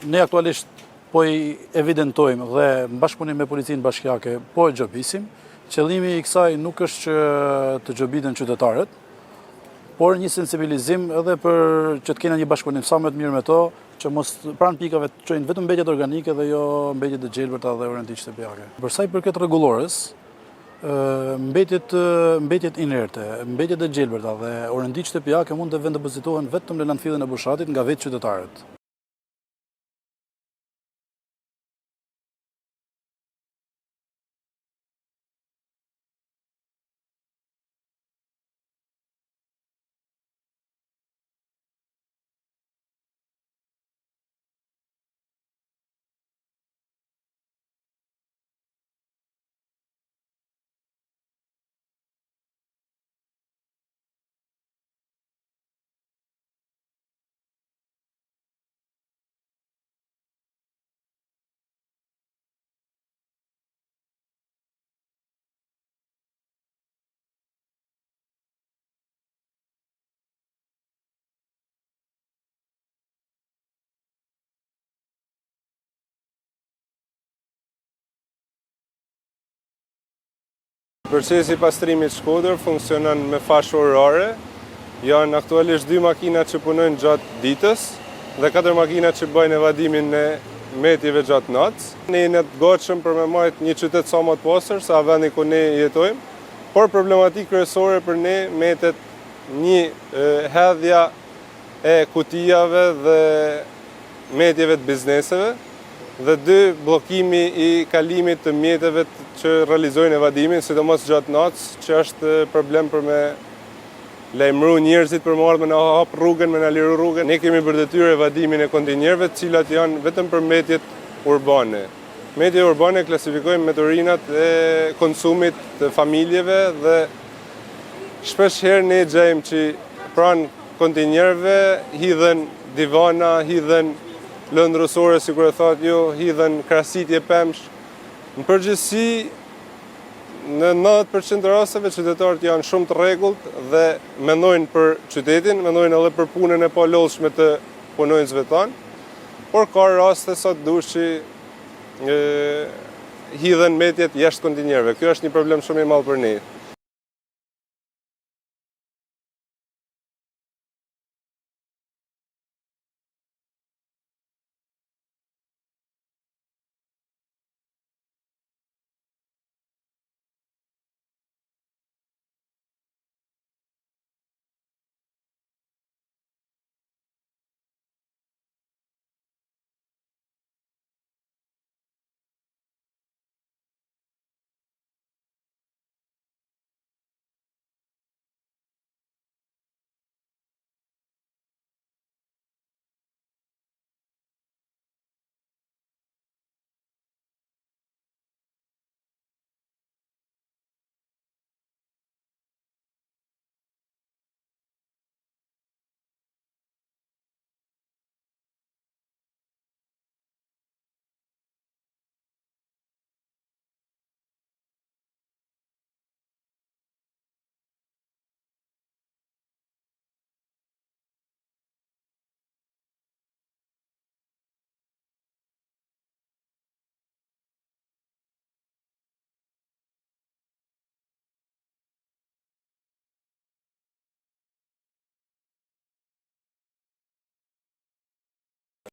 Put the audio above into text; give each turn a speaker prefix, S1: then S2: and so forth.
S1: Ne aktualisht po i evidentojmë dhe në bashkëpunim me policinë bashkiake po e gjobisim. Qëllimi i kësaj nuk është që të gjobiten qytetarët, por një sensibilizim edhe për që të kena një bashkëpunim sa më të mirë me to, që mos pranë pikave të çojnë vetëm mbetjet organike dhe jo mbetjet e gjelbërta dhe orientisht shtëpiake. Për sa i përket rregullorës, mbetjet inerte, mbetjet e gjelbërta dhe orientisht shtëpiake mund të vendopozitohen vetëm në landfillin e Bushatit nga vetë qytetarët.
S2: Procesi i pastrimit Shkodër funksionon me fashë orare. Janë aktualisht 2 makina që punojnë gjatë ditës dhe 4 makina që bëjnë evadimin e metjeve gjatë natës. Ne jemi të gatshëm për me marrë një qytet sa më të pastër sa vendi ku ne jetojmë, por problematikë kryesore për ne metet një hedhja e kutijave dhe metjeve të bizneseve, dhe 2 bllokimi i kalimit të mjeteve që realizojnë evadimin, sidomos gjatë natës, që është problem për me lajmëru njerëzit për me na hap rrugën, me na liru rrugën. Ne kemi për detyrë evadimin e kontinjerëve, të cilat janë vetëm për mjetjet urbane. Mjetjet urbane klasifikojmë me turinat e konsumit të familjeve dhe shpesh herë ne gjejmë që pranë kontinjerëve hidhen divana, hidhen lëndrësore, si kur e thot ju, hidhen krasitje pemsh. Në përgjithësi, në 90% të rasteve, qytetarët janë shumë të rregullt dhe mendojnë për qytetin, mendojnë edhe për punën e palodhshme të punonjësve tanë, por ka raste sa të dush që hidhen metjet jashtë kontinjerëve. Kjo është një problem shumë i madh për ne.